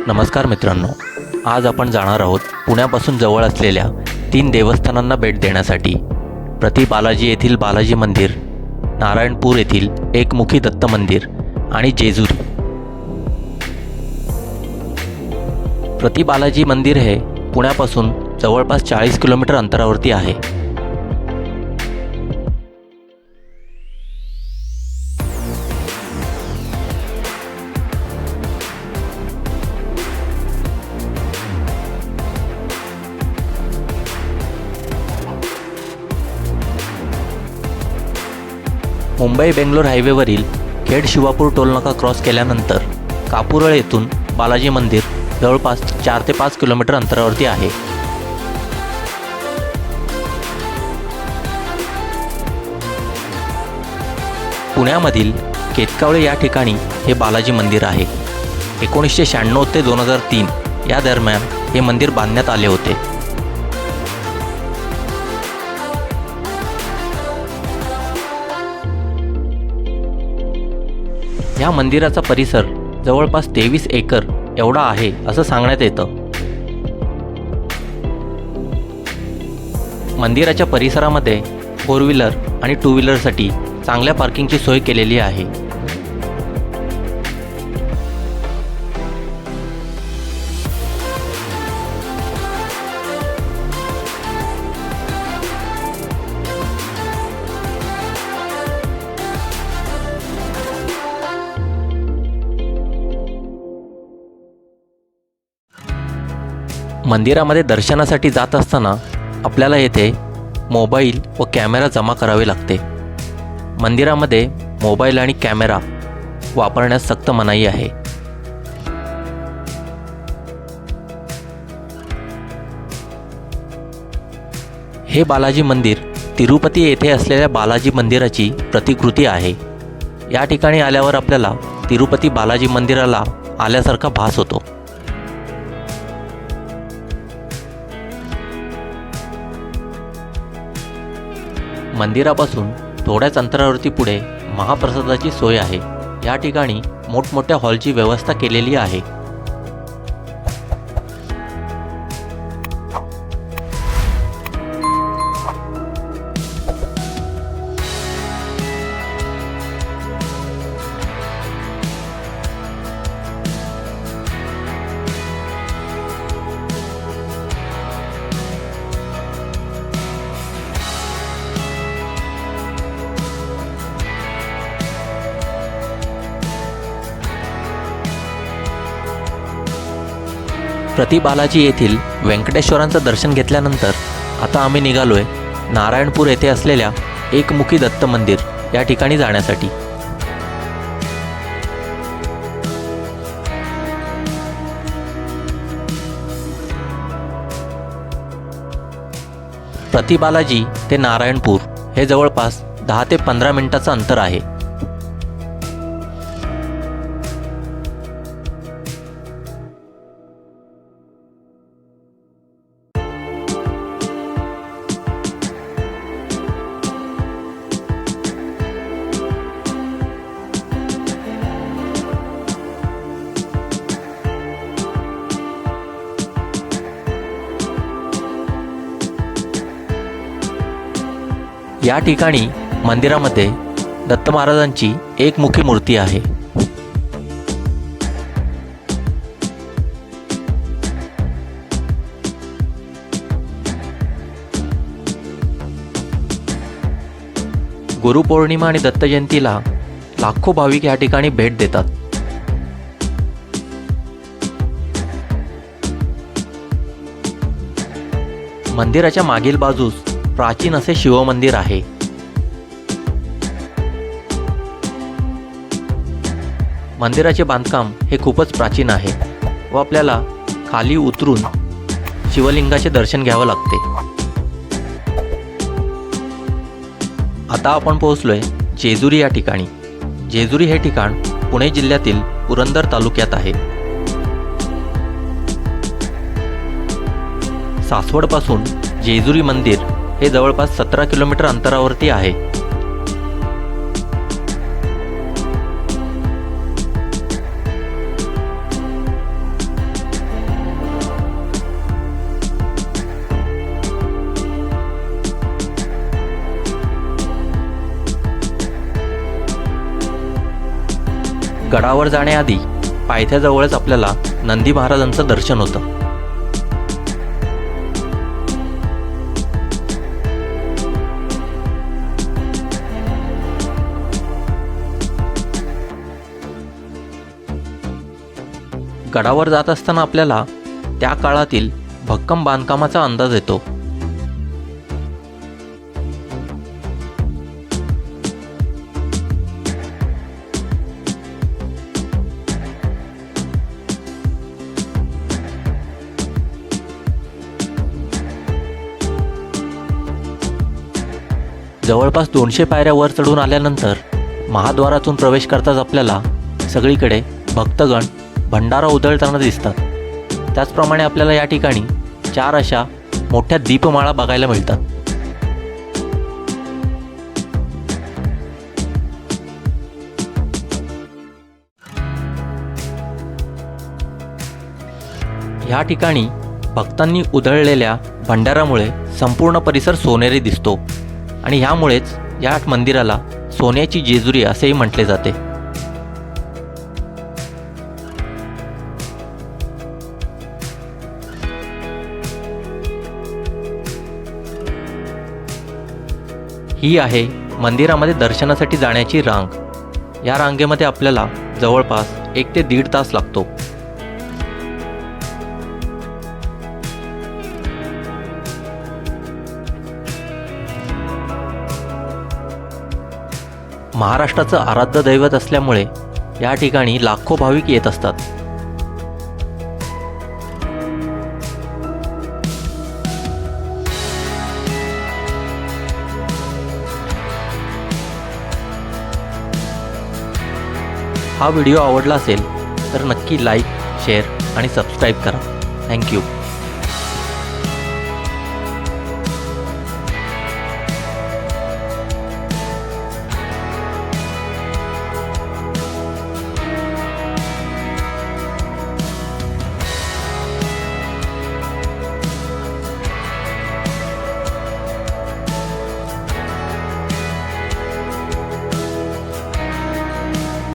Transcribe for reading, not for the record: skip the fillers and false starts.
नमस्कार मित्रांनो, आज आपण जाणार आहोत पुण्यापासून जवळ असलेल्या 3 देवस्थानांना भेट देण्यासाठी. प्रति बालाजी येथील बालाजी मंदिर, नारायणपूर येथील एकमुखी दत्त मंदिर आणि जेजुरी. प्रति बालाजी मंदिर हे पुण्यापासून जवळपास 40 किलोमीटर अंतरावरती आहे. मुंबई बेंगलोर हायवेवरील खेड शिवापूर टोलनाका क्रॉस केल्यानंतर कापूरळ येथून बालाजी मंदिर जवळपास 4 ते 5 किलोमीटर अंतरावरती आहे. पुण्यामधील केतकावळे या ठिकाणी हे बालाजी मंदिर आहे. 1996 ते 2003 या दरम्यान हे मंदिर बांधण्यात आले होते. या मंदिराचा परिसर जवळपास 23 एकर एवढा आहे असं सांगण्यात येतं. मंदिराच्या परिसरामध्ये 4 व्हीलर आणि 2 व्हीलरसाठी चांगल्या पार्किंगची सोय केलेली आहे. मंदिरामध्ये दर्शनासाठी जात असताना आपल्याला येथे मोबाईल व कॅमेरा जमा करावे लागते. मंदिरामध्ये मोबाईल आणि कॅमेरा वापरण्यास सक्त मनाई आहे. हे बालाजी मंदिर तिरुपती येथे असलेल्या बालाजी मंदिराची प्रतिकृती आहे. या ठिकाणी आल्यावर आपल्याला तिरुपती बालाजी मंदिराला आल्यासारखा भास होतो. मंदिरापासून थोड्याच अंतरावरती पुढे महाप्रसादाची सोय आहे. या ठिकाणी मोठमोठ्या हॉलची व्यवस्था केलेली आहे. प्रति बालाजी येथील व्यंकटेश्वरांचं दर्शन घेतल्यानंतर आता आम्ही निघालोय नारायणपूर येथे असलेल्या एकमुखी दत्त मंदिर या ठिकाणी जाण्यासाठी. प्रति बालाजी ते नारायणपूर हे जवळपास 10 ते 15 मिनिटाचं अंतर आहे. या ठिकाणी मंदिरामध्ये दत्त महाराजांची एकमुखी मूर्ती आहे. गुरुपौर्णिमा आणि दत्त जयंतीला लाखो भाविक या ठिकाणी भेट देतात. मंदिराच्या मागील बाजूस प्राचीन असे शिवमंदिर आहे. मंदिराचे बांधकाम हे खूपच प्राचीन आहे व आपल्याला खाली उतरून शिवलिंगाचे दर्शन घ्यावं लागते. आता आपण पोहोचलोय जेजुरी या ठिकाणी. जेजुरी हे ठिकाण पुणे जिल्ह्यातील पुरंदर तालुक्यात आहे. सासवडपासून जेजुरी मंदिर हे जवळपास 17 किलोमीटर अंतरावरती आहे. गडावर जाण्याआधी पायथ्याजवळच आपल्याला नंदी महाराजांचं दर्शन होतं. गडावर जात असताना आपल्याला त्या काळातील भक्कम बांधकामाचा अंदाज येतो. जवळपास 200 पायऱ्या वर चढून आल्यानंतर महाद्वारातून प्रवेश करताच आपल्याला सगळीकडे भक्तगण भंडारा उधळताना दिसतात. त्याचप्रमाणे आपल्याला या ठिकाणी 4 अशा मोठ्या दीपमाळा बघायला मिळतात. ह्या ठिकाणी भक्तांनी उधळलेल्या भंडारामुळे संपूर्ण परिसर सोनेरी दिसतो आणि ह्यामुळेच या मंदिराला सोन्याची जेजुरी असेही म्हटले जाते. ही आहे मंदिरामध्ये दर्शनासाठी जाण्याची रांग. या रांगेमध्ये आपल्याला जवळपास 1 ते 1.5 तास लागतो. महाराष्ट्राचं आराध्य दैवत असल्यामुळे या ठिकाणी लाखो भाविक येत असतात. हा व्हिडिओ आवडला असेल तर नक्की लाईक, शेअर आणि सबस्क्राईब करा. थँक्यू.